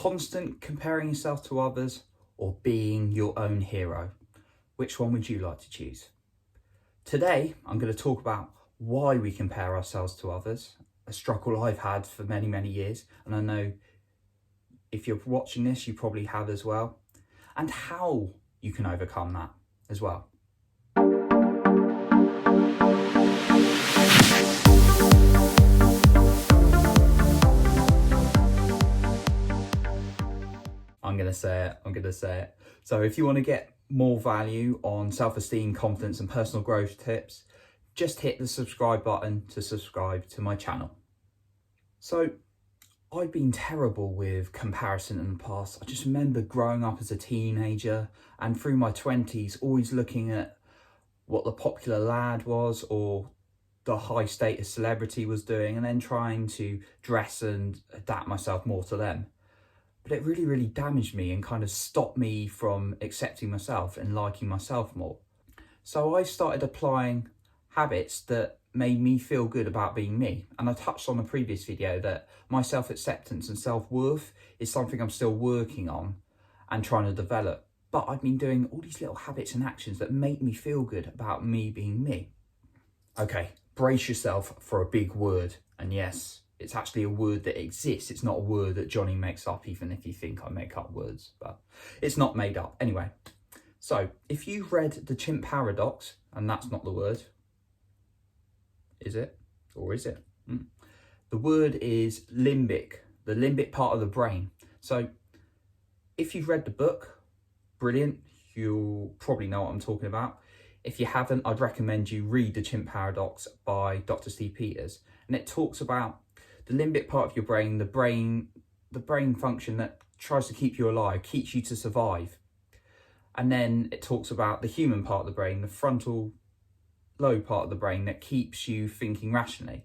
constant comparing yourself to others or being your own hero? Which one would you like to choose? Today, I'm going to talk about why we compare ourselves to others, a struggle I've had for many, many years, and I know if you're watching this, you probably have as well, and how you can overcome that as well. I'm going to say it. So if you want to get more value on self-esteem, confidence and personal growth tips, just hit the subscribe button to subscribe to my channel. So I've been terrible with comparison in the past. I just remember growing up as a teenager and through my 20s, always looking at what the popular lad was or the high status celebrity was doing and then trying to dress and adapt myself more to them. But it really, really damaged me and kind of stopped me from accepting myself and liking myself more. So I started applying habits that made me feel good about being me. And I touched on the previous video that my self-acceptance and self-worth is something I'm still working on and trying to develop. But I've been doing all these little habits and actions that make me feel good about me being me. Okay, brace yourself for a big word. And yes, it's actually a word that exists. It's not a word that Jonny makes up, even if you think I make up words, but it's not made up. Anyway, so if you've read the Chim Paradox, and that's not the word, is it? Or is it? The word is limbic, the limbic part of the brain. So if you've read the book, brilliant. You'll probably know what I'm talking about. If you haven't, I'd recommend you read the Chim Paradox by Dr. Steve Peters. And it talks about the limbic part of your brain, the brain function that tries to keep you alive, keeps you to survive. And then it talks about the human part of the brain, the frontal lobe part of the brain that keeps you thinking rationally.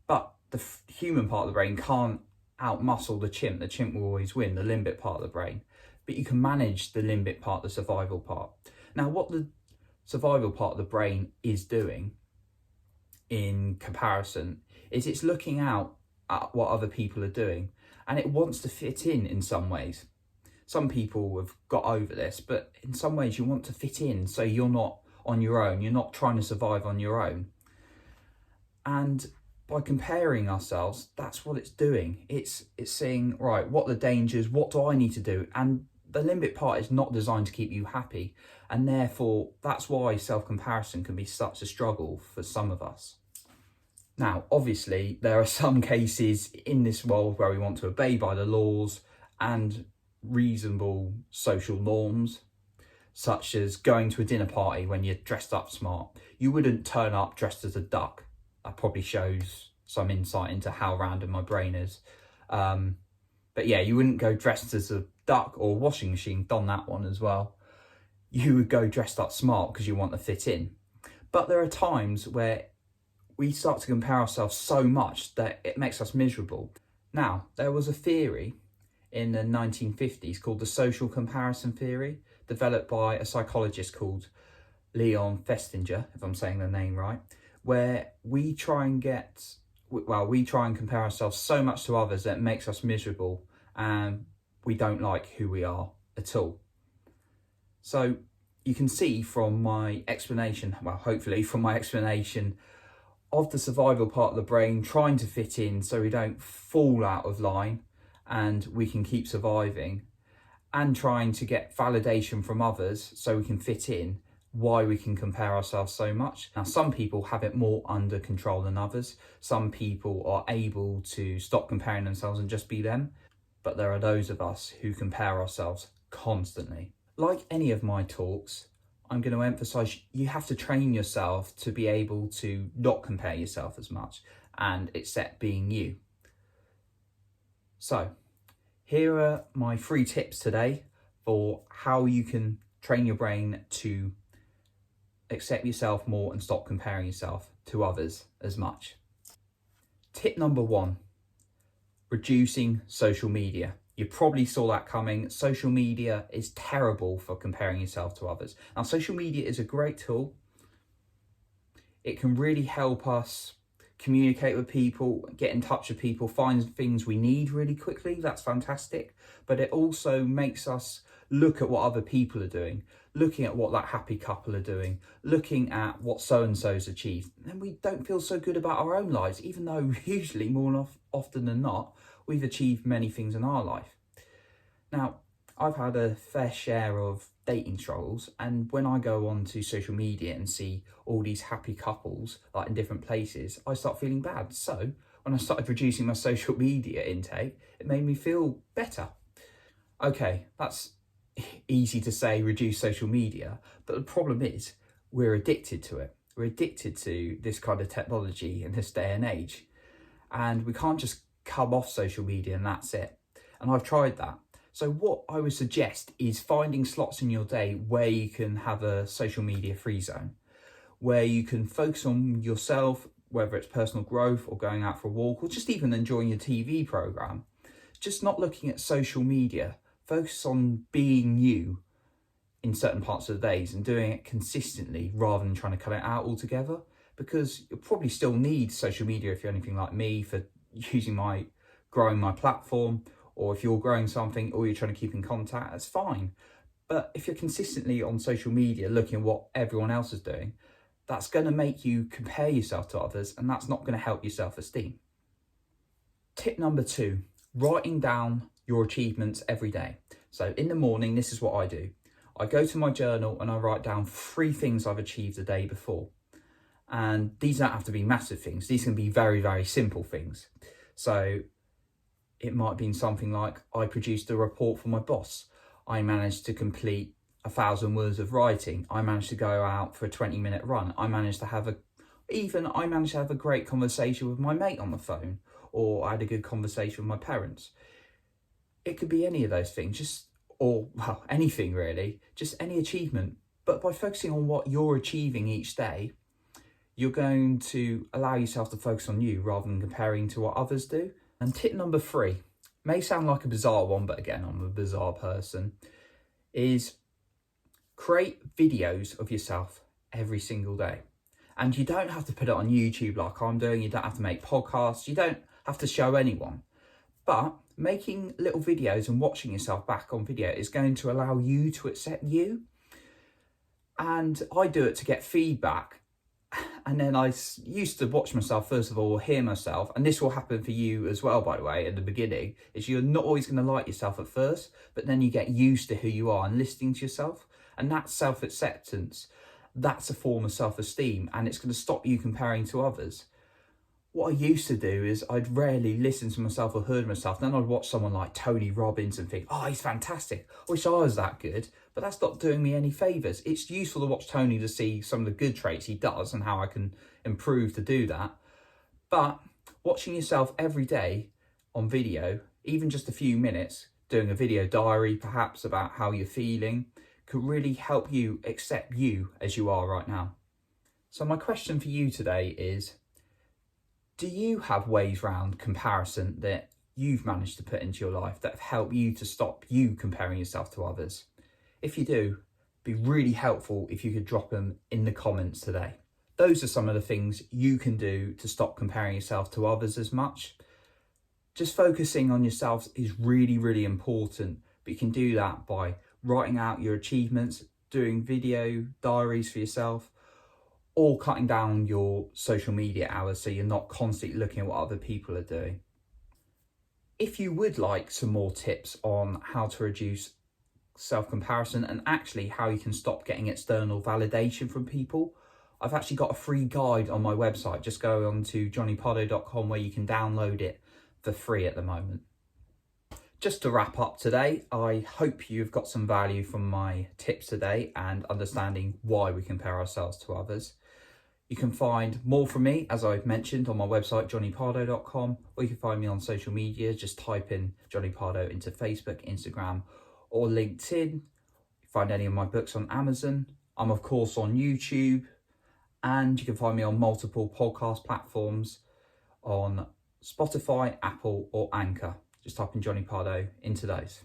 But the human part of the brain can't outmuscle the chimp. The chimp will always win, the limbic part of the brain. But you can manage the limbic part, the survival part. Now, what the survival part of the brain is doing in comparison is it's looking out at what other people are doing and it wants to fit in some ways. Some people have got over this, but in some ways you want to fit in so you're not on your own, you're not trying to survive on your own. And by comparing ourselves, that's what it's doing. It's saying, right, what are the dangers, what do I need to do? And the limbic part is not designed to keep you happy, and therefore that's why self-comparison can be such a struggle for some of us. Now, obviously, there are some cases in this world where we want to obey by the laws and reasonable social norms, such as going to a dinner party when you're dressed up smart. You wouldn't turn up dressed as a duck. That probably shows some insight into how random my brain is. But yeah, you wouldn't go dressed as a duck or washing machine, done that one as well. You would go dressed up smart because you want to fit in. But there are times where we start to compare ourselves so much that it makes us miserable. Now, there was a theory in the 1950s called the social comparison theory, developed by a psychologist called Leon Festinger, if I'm saying the name right, where we try and compare ourselves so much to others that it makes us miserable and we don't like who we are at all. So you can see from my explanation, well, hopefully from my explanation of the survival part of the brain trying to fit in so we don't fall out of line and we can keep surviving, and trying to get validation from others so we can fit in, why we can compare ourselves so much. Now, some people have it more under control than others. Some people are able to stop comparing themselves and just be them. But there are those of us who compare ourselves constantly. Like any of my talks, I'm going to emphasize you have to train yourself to be able to not compare yourself as much and accept being you. So here are my 3 tips today for how you can train your brain to accept yourself more and stop comparing yourself to others as much. Tip number 1, reducing social media. You probably saw that coming. Social media is terrible for comparing yourself to others. Now, social media is a great tool. It can really help us communicate with people, get in touch with people, find things we need really quickly. That's fantastic. But it also makes us look at what other people are doing, looking at what that happy couple are doing, looking at what so-and-so's achieved. And then we don't feel so good about our own lives, even though usually more often than not, we've achieved many things in our life. Now, I've had a fair share of dating struggles, and when I go onto social media and see all these happy couples like in different places, I start feeling bad. So when I started reducing my social media intake, it made me feel better. Okay, that's easy to say, reduce social media, but the problem is we're addicted to it. We're addicted to this kind of technology in this day and age, and we can't just come off social media and that's it. And I've tried that. So what I would suggest is finding slots in your day where you can have a social media free zone, where you can focus on yourself, whether it's personal growth or going out for a walk or just even enjoying your TV program. Just not looking at social media. Focus on being you in certain parts of the days and doing it consistently rather than trying to cut it out altogether, because you'll probably still need social media if you're anything like me for growing my platform, or if you're growing something or you're trying to keep in contact, that's fine. But if you're consistently on social media looking at what everyone else is doing, that's going to make you compare yourself to others, and that's not going to help your self-esteem. Tip number 2, writing down your achievements every day. So in the morning, this is what I do. I go to my journal and I write down 3 things I've achieved the day before. And these don't have to be massive things. These can be very, very simple things. So it might be something like, I produced a report for my boss. I managed to complete 1,000 words of writing. I managed to go out for a 20-minute run. I managed to have a great conversation with my mate on the phone, or I had a good conversation with my parents. It could be any of those things, anything really, just any achievement. But by focusing on what you're achieving each day, you're going to allow yourself to focus on you rather than comparing to what others do. And tip number 3, may sound like a bizarre one, but again, I'm a bizarre person, is create videos of yourself every single day. And you don't have to put it on YouTube like I'm doing. You don't have to make podcasts. You don't have to show anyone. But making little videos and watching yourself back on video is going to allow you to accept you. And I do it to get feedback. And then I used to watch myself, first of all, or hear myself. And this will happen for you as well, by the way, in the beginning, is you're not always going to like yourself at first, but then you get used to who you are and listening to yourself. And that's self-acceptance. That's a form of self-esteem, and it's going to stop you comparing to others. What I used to do is I'd rarely listen to myself or heard myself. Then I'd watch someone like Tony Robbins and think, oh, he's fantastic. I wish I was that good. But that's not doing me any favours. It's useful to watch Tony to see some of the good traits he does and how I can improve to do that. But watching yourself every day on video, even just a few minutes, doing a video diary perhaps about how you're feeling, could really help you accept you as you are right now. So my question for you today is, do you have ways around comparison that you've managed to put into your life that have helped you to stop you comparing yourself to others? If you do, it'd be really helpful if you could drop them in the comments today. Those are some of the things you can do to stop comparing yourself to others as much. Just focusing on yourself is really, really important, but you can do that by writing out your achievements, doing video diaries for yourself, or cutting down your social media hours so you're not constantly looking at what other people are doing. If you would like some more tips on how to reduce self-comparison and actually how you can stop getting external validation from people, I've actually got a free guide on my website. Just go on to jonnypardoe.com where you can download it for free at the moment. Just to wrap up today, I hope you've got some value from my tips today and understanding why we compare ourselves to others. You can find more from me, as I've mentioned, on my website, jonnypardoe.com, or you can find me on social media. Just type in Jonny Pardoe into Facebook, Instagram, or LinkedIn. Find any of my books on Amazon. I'm, of course, on YouTube, and you can find me on multiple podcast platforms on Spotify, Apple, or Anchor. Just type in Jonny Pardoe into those.